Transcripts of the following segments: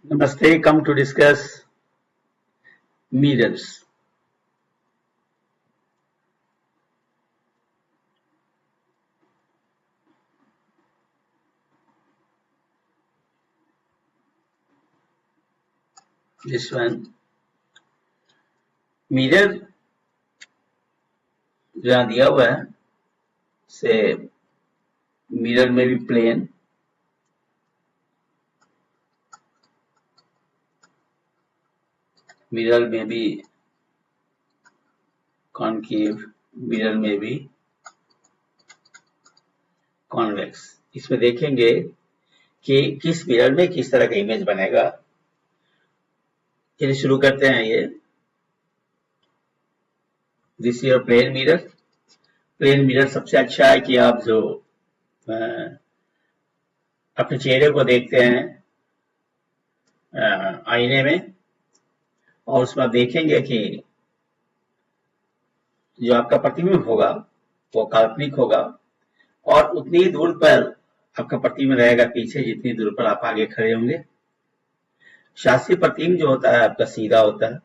Namaste, come to discuss mirrors. This one, mirror जहाँ दिया हुआ है से मिरर में भी प्लेन, मिरर में भी कॉनकेव, मिरर में भी कॉन्वेक्स। इसमें देखेंगे कि किस मिरर में किस तरह का इमेज बनेगा। चलिए शुरू करते हैं। ये this your plane mirror. Plane mirror सबसे अच्छा है कि आप जो अपने चेहरे को देखते हैं आईने में, और उसमें आप देखेंगे कि जो आपका प्रतिबिंब होगा वो काल्पनिक होगा, और उतनी ही दूर पर आपका प्रतिबिंब रहेगा पीछे जितनी दूर पर आप आगे खड़े होंगे। शास्त्रीय प्रतिबिंब जो होता है आपका सीधा होता है,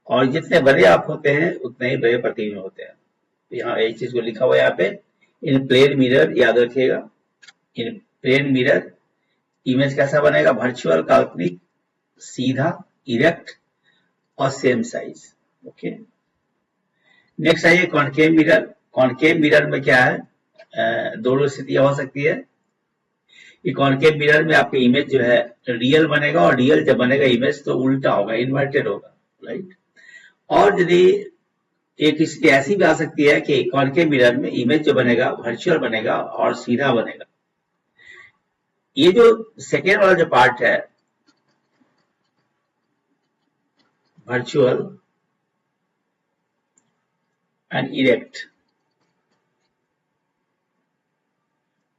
और जितने बड़े आप होते हैं उतने ही बड़े प्रतिबिंब होते हैं। तो यहाँ एक चीज को लिखा हुआ है यहाँ पे, इन प्लेन मिरर, याद रखिएगा। इन प्लेन मिरर इमेज कैसा बनेगा? वर्चुअल, काल्पनिक, सीधा, इरेक्ट और सेम साइज। ओके, नेक्स्ट आइए कॉनकेव मिरर। कॉनकेव मिरर में क्या है, दोनों स्थितियां हो सकती है। ये कॉनकेव मिरर में आपका इमेज जो है रियल बनेगा, और रियल जब बनेगा इमेज तो उल्टा होगा, इन्वर्टेड होगा, राइट। और यदि एक स्थिति ऐसी भी आ सकती है कि कॉनकेव मिरर में इमेज जो बनेगा वर्चुअल बनेगा और सीधा बनेगा। ये जो सेकेंड वाला जो पार्ट है, virtual and erect,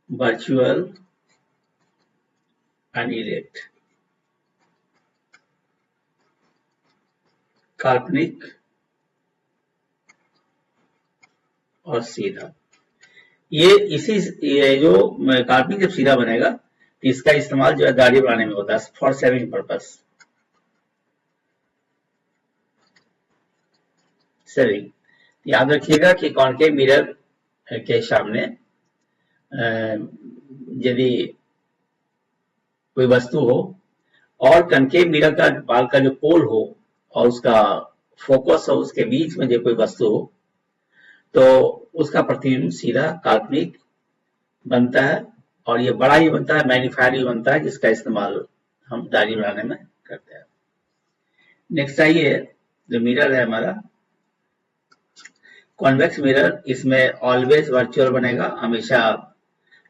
virtual and erect, काल्पनिक और सीधा, ये जो काल्पनिक जब सीधा बनेगा तो इसका इस्तेमाल जो है दाढ़ी बनाने में होता है, फॉर सेविंग पर्पस, सेविंग। याद रखिएगा कि कॉनकेव मिरर के सामने यदि कोई वस्तु हो और कनकेव मिरर का बाल का जो पोल हो और उसका फोकस हो, उसके बीच में जो कोई वस्तु हो, तो उसका प्रतिबिंब सीधा काल्पनिक बनता है, और ये बड़ा ही बनता है, मैग्नीफायर भी बनता है, जिसका इस्तेमाल हम दाढ़ी बनाने में करते हैं। नेक्स्ट आइए, जो मिरर है हमारा कॉन्वेक्स मिरर, इसमें ऑलवेज वर्चुअल बनेगा, हमेशा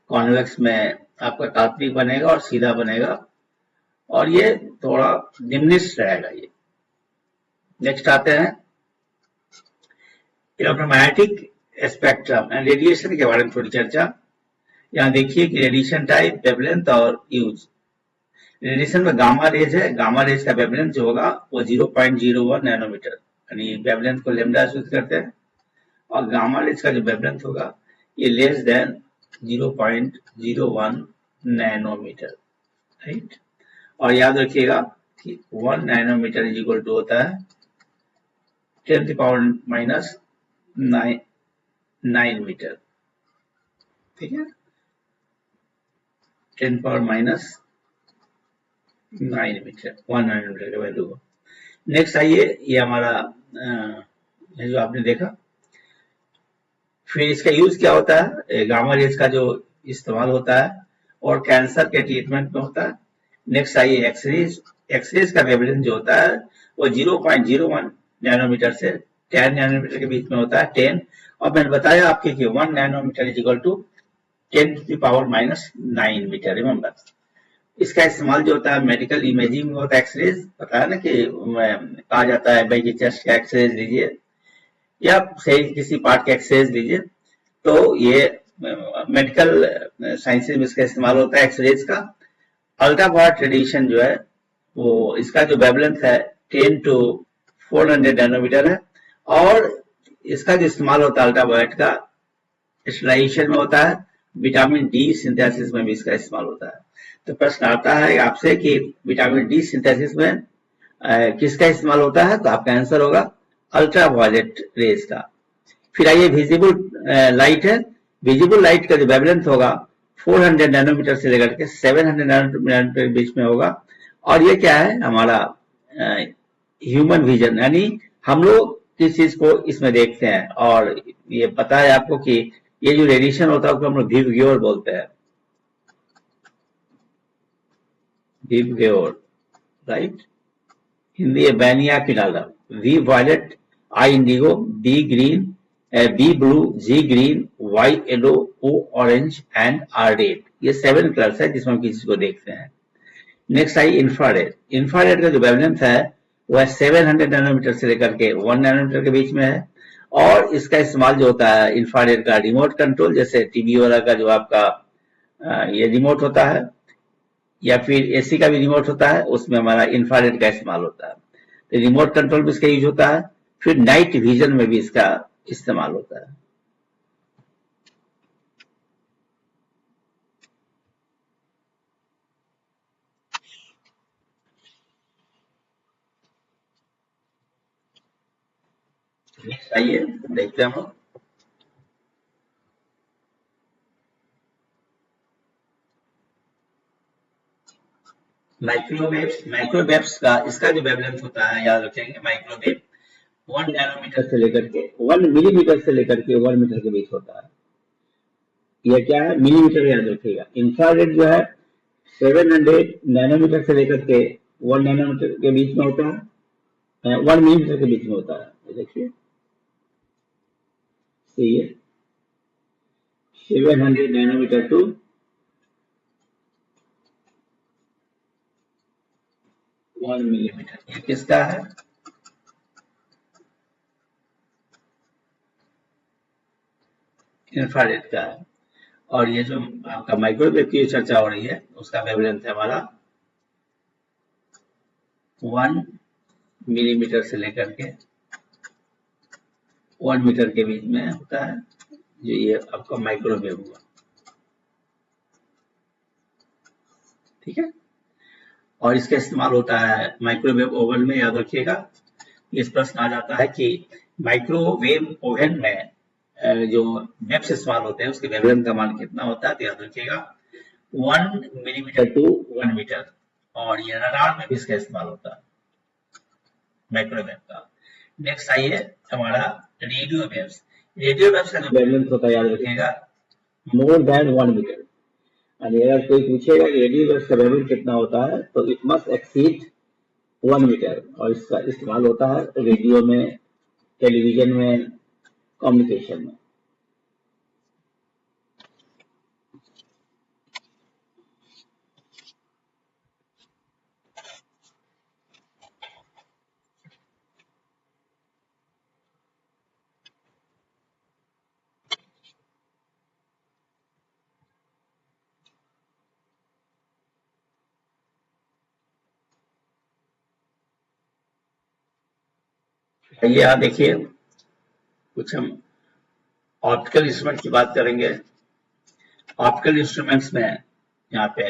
कॉन्वेक्स में आपका काल्पनिक बनेगा और सीधा बनेगा, और ये थोड़ा डिमिनिश्ड रहेगा ये। नेक्स्ट आते हैं इलेक्ट्रोमैग्नेटिक स्पेक्ट्रम एंड रेडिएशन के बारे में थोड़ी चर्चा। यहाँ देखिए कि रेडिएशन टाइप, वेवलेंथ और यूज। रेडिएशन में गामा रेज है, गामा रेज का वेवलेंथ जो होगा वो 0.01 नैनोमीटर, यानी वेवलेंथ को लैम्डा यूज करते हैं, और गामा रेज का जो वेवलेंथ होगा ये लेस देन 0.01 नैनोमीटर, राइट। और याद रखिएगा कि 1 नैनोमीटर इज इक्वल टू होता है 10⁻⁹ मीटर, ठीक है, 10⁻⁹ मीटर, 1 नैनोमीटर का वैल्यू। नेक्स्ट आइए, ये हमारा जो आपने देखा, फिर इसका यूज क्या होता है, गामा रेज का जो इस्तेमाल होता है और कैंसर के ट्रीटमेंट में होता है। नेक्स्ट आइए एक्सरेज। एक्सरेज का वेवलेंथ जो होता है वो 0.01 नैनोमीटर से 10 नैनोमीटर के बीच में होता है, 10। और मैंने बताया आपके कि 1 nanometre is equal to 10⁻⁹ metre, remember. इसका इस्तेमाल जो होता है मेडिकल इमेजिंग में होता है। एक्सरेज पता है ना कि कहा जाता है भाई कि चेस्ट का एक्सरेज लीजिए या सही किसी पार्ट का एक्सरेज लीजिए, तो ये मेडिकल साइंसेज में इसका इस्तेमाल होता है एक्सरेज का। अल्ट्रावायलेट रेडिएशन जो है वो इसका जो वेवलेंथ है 10 to 400 नैनोमीटर है, और इसका जो इस्तेमाल होता है अल्ट्रावायलेट का स्टरलाइजेशन में होता है, विटामिन डी सिंथेसिस में भी इसका इस्तेमाल होता है। तो प्रश्न आता है आपसे कि विटामिन डी सिंथेसिस में किसका इस्तेमाल होता है, तो आपका आंसर होगा अल्ट्रा वायलेट रेज का। फिर आइए विजिबल लाइट है। विजिबल लाइट का जो वेवलेंथ होगा 400 नैनोमीटर से लेकर के 700 नैनोमीटर के बीच में होगा। और ये क्या है, हमारा ह्यूमन विजन, यानी हम लोग किस चीज को इसमें देखते हैं। और ये पता है आपको कि ये जो रेडिएशन होता है उसको हम लोग विवग्योर बोलते हैं, विवग्योर, राइट। हिंदी है बैनिया किनाला, V violet, I indigo, B green, B blue, G green, Y yellow, O orange and R red. ये 7 कलर्स है जिसमें हम किसी को देखते हैं। Next I infrared. इंफ्रारेड का जो वेवलेंथ है वह 700 नैनोमीटर से लेकर के 1 नैनोमीटर के बीच में है। और इसका इस्तेमाल जो होता है इंफ्रारेड का रिमोट कंट्रोल, जैसे टीवी वाला का जो आपका ये रिमोट होता है या फिर एसी का भी रिमोट होता है, उसमें हमारा इंफ्रारेड का इस्तेमाल होता है। तो रिमोट कंट्रोल में इसका यूज होता है। फिर नाइट विजन में भी इसका इस्तेमाल होता है। नेक्स्ट आइए देखते हैं हम। माइक्रोवेव्स, माइक्रोवेव्स का इसका जो वेवलेंथ होता है याद रखेंगे, माइक्रोवेव 1 नैनोमीटर से लेकर के 1 मिलीमीटर से लेकर के 1 मीटर के बीच होता है। यह क्या है, मिलीमीटर याद रखिएगा। इंफ्रारेड जो है 700 नैनोमीटर से लेकर के 1 नैनोमीटर के बीच में होता है, 1 मिलीमीटर के बीच में होता है। देखिए 700 नैनोमीटर टू 1 मिलीमीटर। ये किसका है, इंफ्रारेड का है। और ये जो आपका माइक्रोवेव की चर्चा हो रही है उसका वेवलेंथ है हमारा 1 मिलीमीटर से लेकर के 1 मीटर के बीच में होता है, जो ये आपका माइक्रोवेव हुआ। ठीक है। और इसका इस्तेमाल होता है माइक्रोवेव ओवन में, याद रखिएगा। इस प्रश्न आ जाता है कि माइक्रोवेव ओवन में जो वेव्स इस्तेमाल होते हैं उसके वेवलेंथ का मान कितना होता है, तो याद रखिएगा 1 मिलीमीटर टू 1 मीटर। और ये रडार में भी इसका इस्तेमाल होता है माइक्रोवेव का। नेक्स्ट आइए हमारा रेडियो वेव्स। रेडियो वेव्स का जो वेवलेंथ होता है याद रखिएगा मोर देन 1 मीटर। और अगर कोई पूछेगा कि रेडियो वेव्स का वेवलेंथ कितना होता है, तो इट मस्ट एक्सीड 1 मीटर। और इसका इस्तेमाल होता है रेडियो में, टेलीविजन में, कम्युनिकेशन में। ये यहाँ देखिए कुछ हम ऑप्टिकल इंस्ट्रूमेंट की बात करेंगे। ऑप्टिकल इंस्ट्रूमेंट्स में यहाँ पे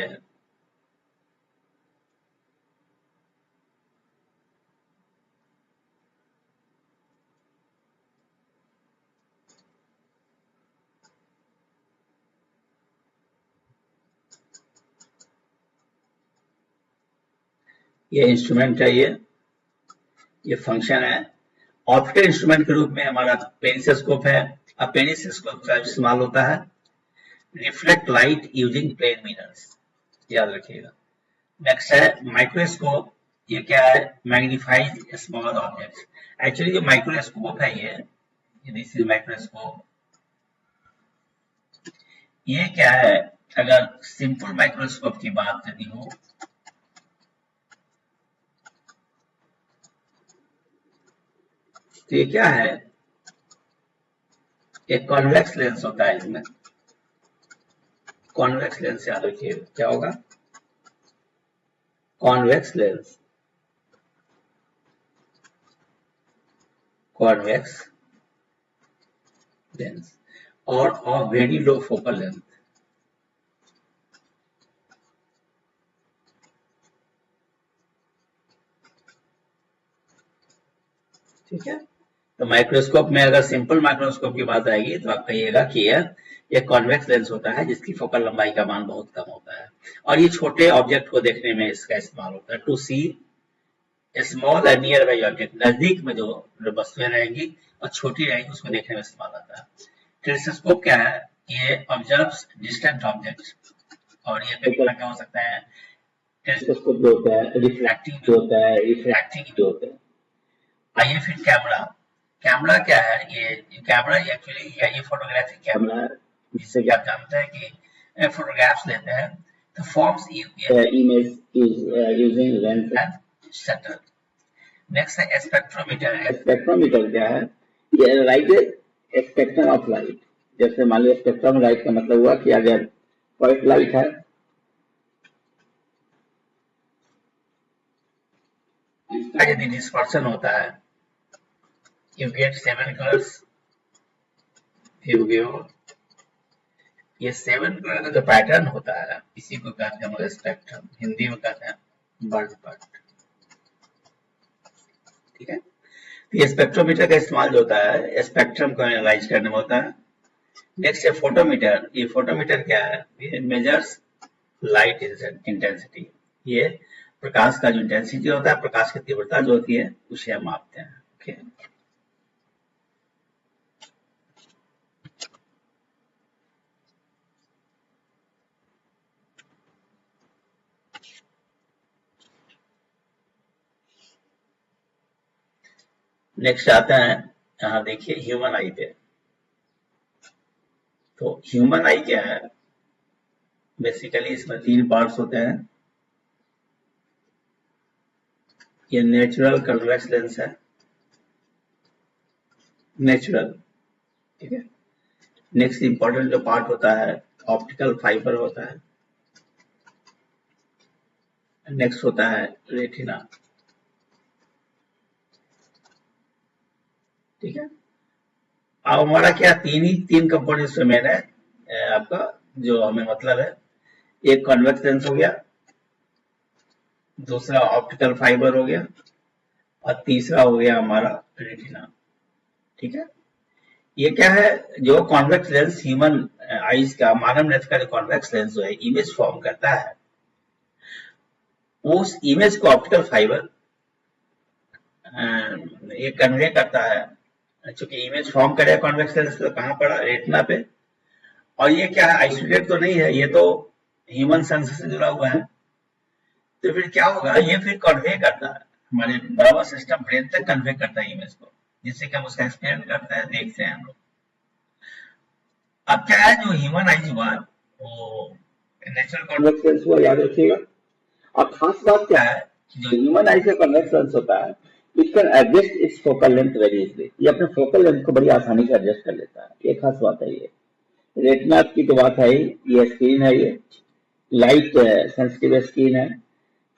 ये इंस्ट्रूमेंट है, ये फंक्शन है। ऑप्टिकल इंस्ट्रूमेंट के रूप में हमारा पेनिस्कोप है। अब पेनिस्कोप का इस्तेमाल होता है reflect light using plane mirrors, याद रखिएगा। नेक्स्ट है माइक्रोस्कोप। ये क्या है, मैग्नीफाइज स्मॉल ऑब्जेक्ट्स। एक्चुअली जो माइक्रोस्कोप है ये दिस इज माइक्रोस्कोप। ये क्या है, अगर सिंपल माइक्रोस्कोप की बात करनी हो तो ये क्या है, एक कॉन्वेक्स लेंस होता है इसमें। कॉन्वेक्स लेंस याद रखिए, क्या होगा, कॉन्वेक्स लेंस, कॉन्वेक्स लेंस। और वेरी लो फोकल लेंथ, ठीक है। तो माइक्रोस्कोप में अगर सिंपल माइक्रोस्कोप की बात आएगी तो आप कहिएगा कि यह कॉन्वेक्स लेंस होता है जिसकी फोकल लंबाई का मान बहुत कम होता है और ये छोटे ऑब्जेक्ट को देखने में इसका इस्तेमाल होता है। To see small and nearby object, नजदीक में जो वस्तुएं रहेंगी और छोटी रहेंगी उसको देखने में इस्तेमाल आता है। टेलीस्कोप क्या है? ये ऑब्जर्व्स डिस्टेंट ऑब्जेक्ट्स और ये कई तरह का हो सकता है। टेलीस्कोप जो होता है रिफ्रैक्टिंग जो होता है, रिफ्रैक्टिंग जो होता है। आइए फिर कैमरा। कैमरा क्या है? ये कैमरा एक्चुअली ये फोटोग्राफी कैमरा है जिससे कि आप जानते हैं कि फोटोग्राफ्स लेते हैं तो forms image using lens and shutter. Next है स्पेक्ट्रोमीटर। स्पेक्ट्रोमीटर क्या है? ये लाइट स्पेक्ट्रम ऑफ लाइट। जैसे मान लीजिए स्पेक्ट्रम लाइट का मतलब हुआ कि अगर व्हाइट लाइट है इसका यदि डिस्पर्शन होता है you get 7 colors, ये 7 कलर का जो पैटर्न होता है इसी को कहते हैं स्पेक्ट्रम, हिंदी में कहते हैं वर्णपट। ठीक है। तो ये स्पेक्ट्रोमीटर का इस्तेमाल जो होता है स्पेक्ट्रम को एनालाइज करने में होता है। नेक्स्ट है फोटोमीटर। ये फोटोमीटर क्या है? ये मेजर्स लाइट इंटेंसिटी। ये प्रकाश का जो इंटेंसिटी होता है, प्रकाश की तीव्रता जो होती है उसे हम मापते हैं। ओके। नेक्स्ट आता है, यहाँ देखिए ह्यूमन आई पे। तो ह्यूमन आई क्या है? बेसिकली इसमें 3 पार्ट्स होते हैं। ये नेचुरल कन्वेक्स लेंस है, नेचुरल। ठीक है। नेक्स्ट इंपॉर्टेंट जो पार्ट होता है ऑप्टिकल फाइबर होता है। नेक्स्ट होता है रेटिना। ठीक है। अब हमारा क्या तीन कंपोनेंट्स में मेन है आपका जो हमें मतलब है। एक कन्वेक्स लेंस हो गया, दूसरा ऑप्टिकल फाइबर हो गया और तीसरा हो गया हमारा रेटिना। ठीक है। ये क्या है? जो कॉन्वेक्स लेंस ह्यूमन आईज का, मानव नेत्र का जो कॉन्वेक्स लेंस जो है इमेज फॉर्म करता है, उस इमेज को ऑप्टिकल फाइबर ये कन्वे करता है। चूंकि इमेज फॉर्म करेगा कॉन्वेक्स लेंस तो कहां पड़ा? रेटिना पे। और ये क्या है? आइसोलेट तो नहीं है, ये तो ह्यूमन सेंस से जुड़ा हुआ है। तो फिर क्या होगा? ये फिर कन्वे करता है, हमारे नर्वस सिस्टम ब्रेन तक कन्वे करता है इमेज को, जिससे कि हम उसका एक्सपेरिमेंट करते हैं, देखते हैं हम लोग। अब क्या है? जो ह्यूमन आईज हुआ वो नेचुरल कॉन्वेक्स लेंस हुआ, याद रखिएगा। और खास बात क्या है? जो ह्यूमन आईज का कॉन्वेक्स लेंस होता है it can adjust its focal length very easily. ये अपने फोकल लेंथ को बड़ी आसानी से एडजस्ट कर लेता है। ये खास बात है। ये रेटिना की तो बात है ही, ये स्क्रीन है, ये लाइट सेंसिटिव स्क्रीन है।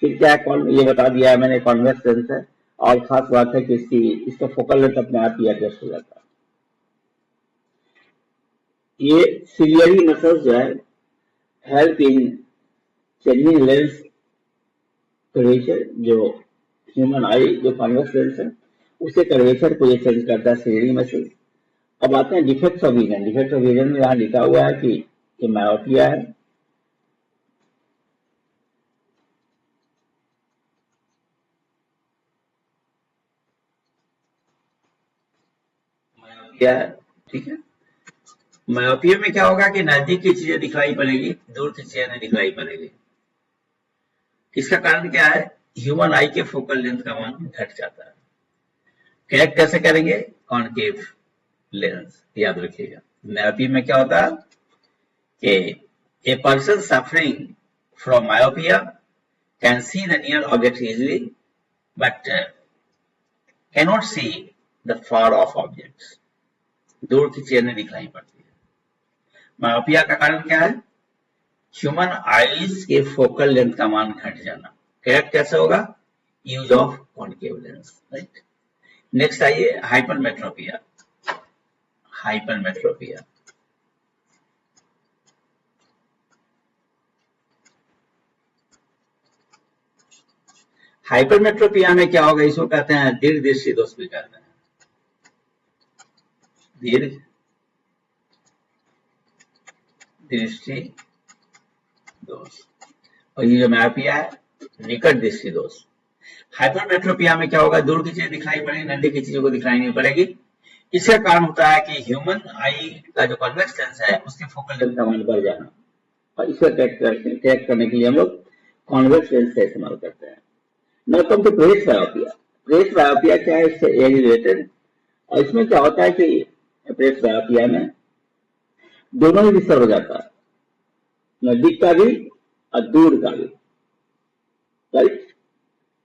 फिर क्या है? ये बता दिया है मैंने, कॉन्वेक्स लेंस है। और खास बात है कि इसका फोकल लेंथ अपने आप ही एडजस्ट हो जाता है। ये सिलियरी मसल्स जो है help in changing lens curvature. जो ह्यूमन आई जो कॉन्वेक्स लेंस है उसे कर्वेचर को ये चेंज करता है, सिलियरी मसल्स। अब आते हैं defects of vision. Defect of vision में यहाँ लिखा हुआ है कि ये मायोपिया है, मायोपिया है। ठीक है। मायोपिया में क्या होगा कि नजदीक की चीजें दिखलाई पड़ेगी, दूर की चीजें नहीं दिखलाई पड़ेगी। इसका कारण क्या है? ह्यूमन आई के फोकल लेंथ का मान घट जाता है। करेक्ट कैसे करेंगे? कॉनकेव लेंस, याद रखिएगा। मायोपिया में क्या होता है कि a person suffering from myopia can see the near objects easily but cannot see the far off objects. दूर की चीजें नहीं दिखलाई पड़ती है। मायोपिया का कारण क्या है? ह्यूमन आईज के फोकल लेंथ का मान घट जाना। करेक्ट कैसे होगा? Use of concave lens. Right. Next आइए हाइपरमेट्रोपिया। हाइपरमेट्रोपिया हाइपरमेट्रोपिया में क्या होगा? इसको कहते हैं दीर्घदृष्टि दोष भी कहते हैं। दीर्घ दृष्टि दोष। और ये जो मैपिया है निकट दृष्टि दोष। हाइपरमेट्रोपिया में क्या होगा, दूर की चीजें दिखाई पड़ेगी, नजदीक की चीजों को दिखाई नहीं पड़ेगी। इसका कारण होता है कि ह्यूमन आई का जो कॉन्वेक्स लेंस है उसकी फोकल लेंथ का मान बढ़ जाना, और इसको ट्रैक करने के लिए हम लोग कॉन्वेक्स लेंस का इस्तेमाल करते हैं। Now come to presbyopia. Presbyopia क्या है, इससे रिलेटेड। और इसमें क्या होता है कि प्रेस बायोपिया में दोनों ही डिस्टर्ब हो जाता है, नजदीक का भी और दूर का भी, right.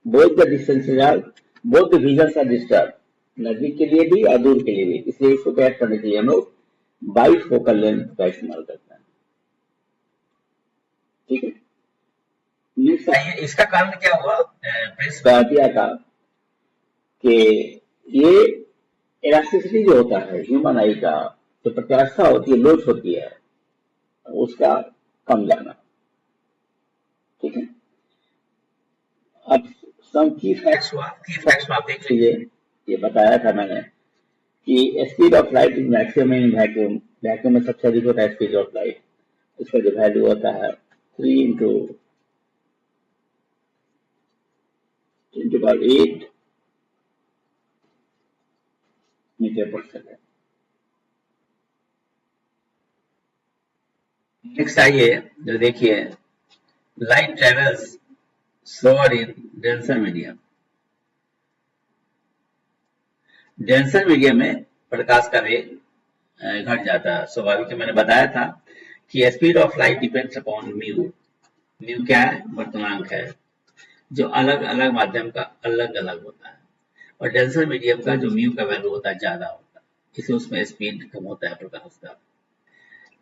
Both the distances are, both the visions are disturb, नजदीक के लिए भी और दूर के लिए भी। इसलिए इसको ट्रैक करने के लिए हम लोग बाई फोकल लेंथ का इस्तेमाल करते हैं, ठीक है। नेक्स्ट आइए, इसका कारण क्या हुआ प्रेस बायोपिया का, कि ये इलास्टिसिटी जो होता है ह्यूमन आई का, जो प्रत्याशा होती है, लोच होती है, उसका कम जाना, ठीक है। अब सम की फैक्ट्स आप देख लीजिए। ये बताया था मैंने कि speed of light is maximum in vacuum. Vacuum में सबसे अधिक होता है स्पीड ऑफ लाइट। इसका जो वैल्यू होता है 3 × 10⁸ मीटर पर सेकेंड। नेक्स्ट आइए, जो देखिए light travels slower in denser medium. Denser medium में प्रकाश का वेग घट जाता है, स्वाभाविक है। मैंने बताया था कि speed of light depends upon mu. Mu क्या है, वर्तनांक है, जो अलग अलग माध्यम का अलग अलग होता है, और डेंसर मीडियम का जो म्यू का वैल्यू होता है ज्यादा होता है, इसलिए उसमें स्पीड कम होता है प्रकाश का।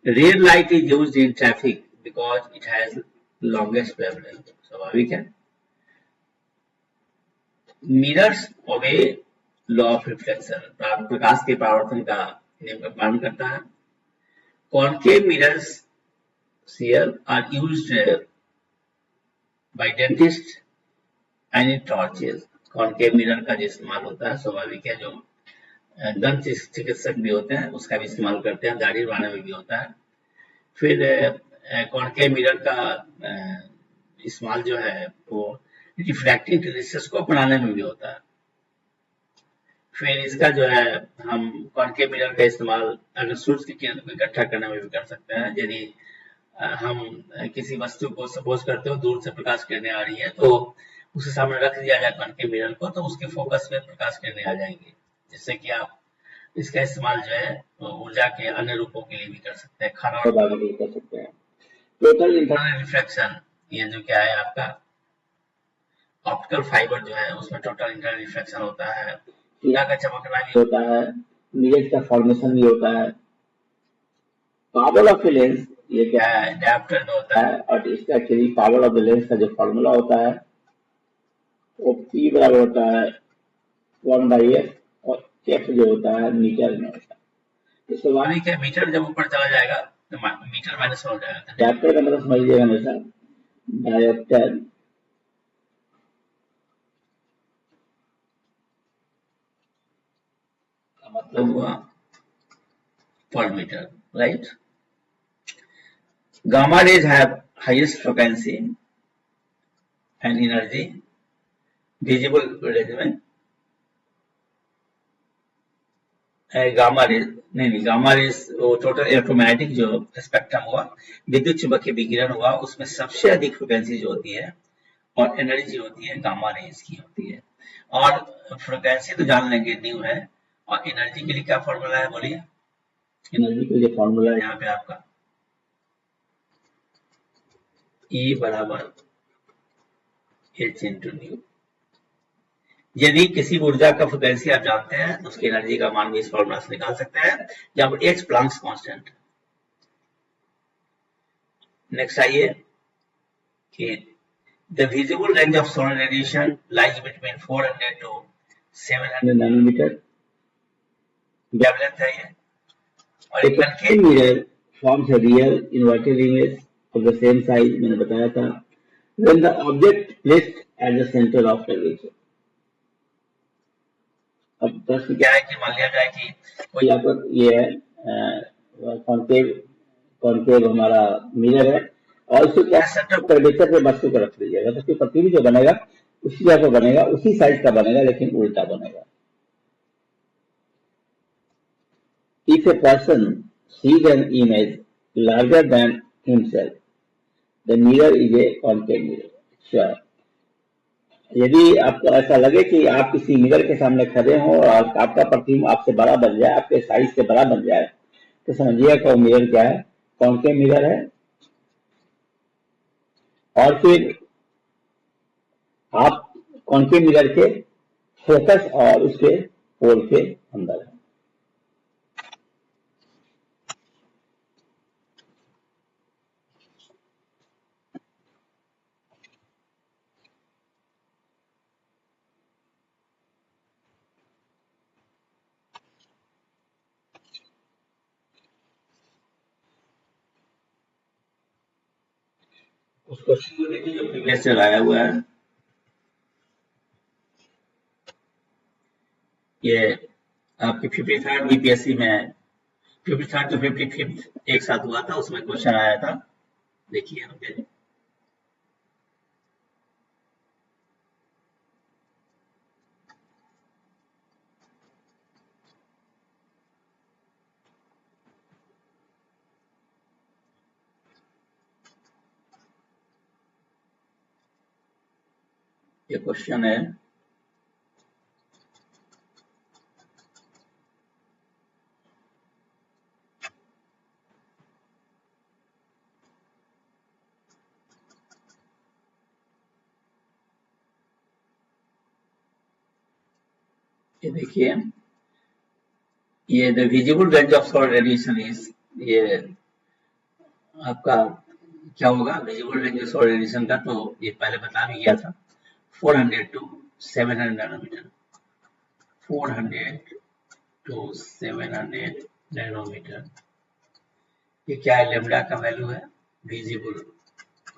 Red light is used in traffic because it has longest wavelength, स्वाभाविक है। मिरर्स ओबे लॉ ऑफ रिफ्लेक्शन, प्रकाश के परावर्तन का नियम का पालन करता है। Concave mirrors CL are used by dentist and in torches. Concave mirror का जो इस्तेमाल होता है, स्वाभाविक है, जो दंत चिकित्सक भी होते हैं उसका भी इस्तेमाल करते हैं, दाढ़ी बनाने में भी होता है। फिर कॉनकेव मिरर का इस्तेमाल जो है वो रिफ्रैक्टिव टेलीस्कोप बनाने में भी होता है। फिर इसका जो है हम कॉनकेव मिरर का इस्तेमाल अगर सूर्य की किरण को इकट्ठा करने में भी कर सकते हैं। यदि हम किसी वस्तु को सपोज करते हो दूर से प्रकाश किरणें आ रही है, तो उसे सामने रख दिया जाए कॉनकेव मिरर को, तो उसके फोकस में प्रकाश किरणें आ जाएंगी, जिससे कि आप इसका इस्तेमाल जो है ऊर्जा के अन्य रूपों के लिए भी कर सकते हैं, खाना और बागवानी भी कर सकते हैं। टोटल इंटरनल रिफ्लेक्शन, ये जो क्या है आपका ऑप्टिकल फाइबर जो है उसमें टोटल इंटरनल रिफ्लेक्शन होता है, हीरा का चमकना भी होता है, मिरर का फॉर्मेशन भी होता है। पावर ऑफ लेंस ये क्या है, डायप्टर में होता है, और इसका actually power of the lens का जो फॉर्मूला होता है वो P बराबर होता है 1/f, और f जो होता है मीटर में होता है। तो स्वाभाविक है, मीटर जब ऊपर चला जाएगा तो मीटर माइनस हो जाएगा। डायप्टर का मतलब समझ लीजिएगा हमेशा, डायप्टर का मतलब हुआ पर metre, right. Gamma rays have highest frequency and energy visible rays में गामा रेज नहीं, गामा रेज वो टोटल इलेक्ट्रोमैग्नेटिक जो स्पेक्ट्रम हुआ, विद्युत चुंबकीय विकिरण हुआ, उसमें सबसे अधिक फ्रिक्वेंसी जो होती है और एनर्जी होती है गामा रेज की होती है। और फ्रिक्वेंसी तो जान लेंगे न्यू है, और एनर्जी के लिए क्या फॉर्मूला है बोलिए। एनर्जी के लिए फॉर्मूला है यहाँ पे आपका E बराबर h/न्यू। यदि किसी ऊर्जा का फ्रिक्वेंसी आप जानते हैं तो उसकी एनर्जी का मान भी इस फॉर्मूला से निकाल सकते हैं, जहां पर h प्लैंक्स कांस्टेंट। नेक्स्ट आइए कि the visible range of solar radiation lies between 400 to 700 nanometre wavelength है ये। और एक concave mirror forms a real inverted image of the same size, मैंने बताया था, when the object placed at the center of curvature। अब प्रश्न क्या है कि मान लिया जाए कि कोई आपको ये है कॉन्केव कॉन्केव हमारा मिरर है और उसको क्या सेंटर ऑफ कर्वेचर पे वस्तु को रख दीजिएगा तो उसकी प्रतिबिंब जो बनेगा उसी जगह पर बनेगा, उसी साइज का बनेगा लेकिन उल्टा बनेगा। If a person sees an image larger than himself the mirror is a concave mirror. अच्छा, यदि आपको ऐसा लगे कि आप किसी मिरर के सामने खड़े हो और आपका प्रतिबिंब आपसे बड़ा बन जाए, आपके साइज से बड़ा बन जाए, तो समझिएगा कि वो मिरर क्या है, कॉन्केव मिरर है। और फिर आप कॉन्केव मिरर के फोकस और उसके पोल के अंदर है। उस क्वेश्चन को देखिए जो प्रीवियस से आया हुआ है, ये आपके 53rd बीपीएससी में 53rd to 55th एक साथ हुआ था, उसमें क्वेश्चन आया था, देखिए यहाँ पे। ये क्वेश्चन है, ये देखिए, ये द विजिबल रेंज ऑफ सौर रेडिएशन इज, ये आपका क्या होगा विजिबल रेंज ऑफ सौर रेडिएशन का, तो ये पहले बता भी गया था 400 to 700 नैनोमीटर, 400 to 700 नैनोमीटर। ये क्या है, लेमडा का वैल्यू है विजिबल,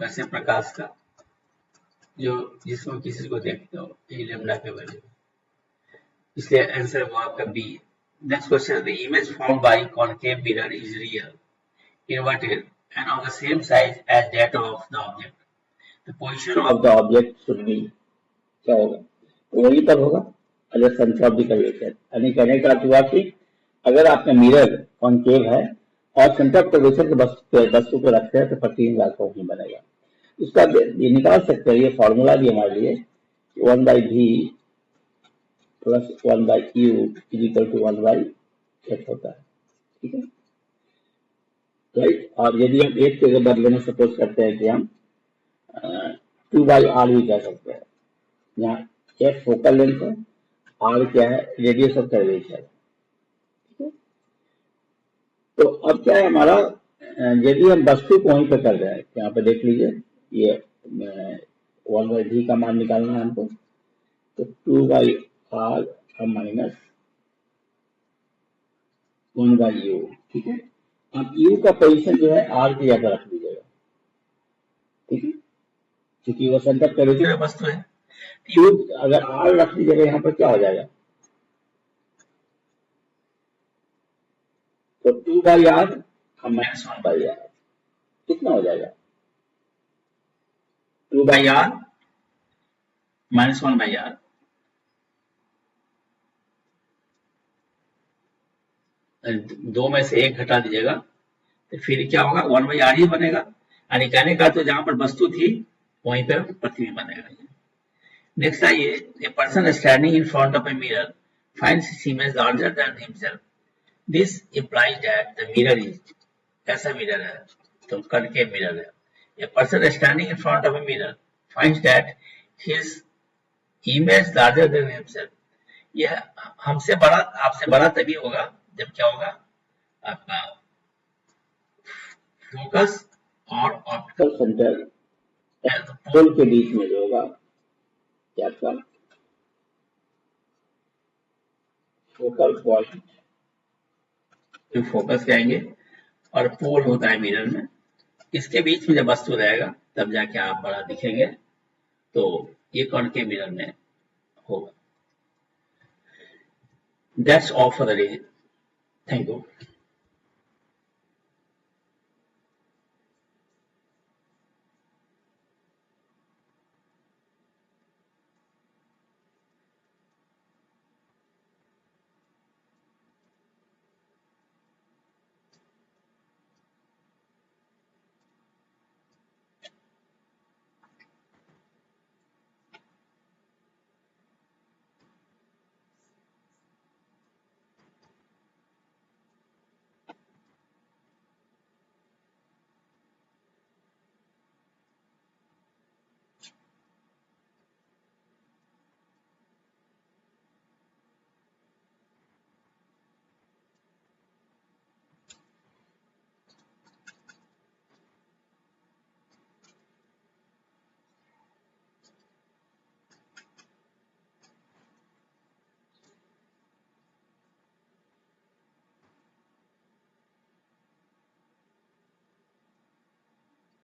वैसे प्रकाश का जो जिसमें किसी को देखते हो, ये लेमडा का वैल्यू, इसलिए आंसर वो आपका B. Next question, the image formed by concave mirror is real, inverted and of the same size as that of the object. The position of the object should be, क्या होगा, तो वही तब होगा अगर सेंटर ऑफ द कर्वेचर, यानी कहने का अर्थ हुआ कि अगर आपका मिरर कॉन्केव है और सेंटर ऑफ कर्वेचर के वस्तु को रखते हैं तो प्रतिबिंब आपका वही बनेगा। इसका ये निकाल सकते हैं, ये फॉर्मूला भी हमारे लिए 1/v plus 1/u is equal to 1/h होता है, ठीक है, राइट। और यदि हम एक के बदले में सपोज करते हैं कि हम 2/r भी कह सकते हैं, यहाँ f फोकल लेंथ है, r क्या है, रेडियस ऑफ कर्वेचर, ठीक है। तो अब क्या है हमारा, यदि हम वस्तु को वहीं पे कर रहे हैं, यहाँ पे देख लीजिए, ये 1/v का मान निकालना है हमको, तो 2/r माइनस 1/u, ठीक है। अब u का पोजीशन जो है r की जगह रख दीजिएगा, ठीक है, क्योंकि वो सेंटर कर्वेचर वस्तु है, u अगर r रख दीजिएगा यहाँ पर क्या हो जाएगा, तो 2/r माइनस 1/r कितना हो जाएगा, 2/r माइनस 1/r, दो में से एक घटा दीजिएगा तो फिर क्या होगा, 1/r ही बनेगा, यानी कहने का तो जहां पर वस्तु थी वहीं पर प्रतिबिंब बनेगा। नेक्स्ट आइए, a person standing in front of a mirror finds his image larger than himself, this implies that the mirror is, कैसा मिरर है, तो कनकेव मिरर है। A person standing in front of a mirror finds that his image larger than himself, यह हमसे बड़ा आपसे बड़ा तभी होगा जब क्या होगा, आपका फोकस और ऑप्टिकल सेंटर पोल के बीच में जो होगा, क्या आपका फोकल पॉइंट, जो फोकस कहेंगे, और पोल होता है मिरर में, इसके बीच में जब वस्तु रहेगा तब जाके आप बड़ा दिखेंगे, तो ये कॉनकेव मिरर में होगा। That's all for the day. Thank you.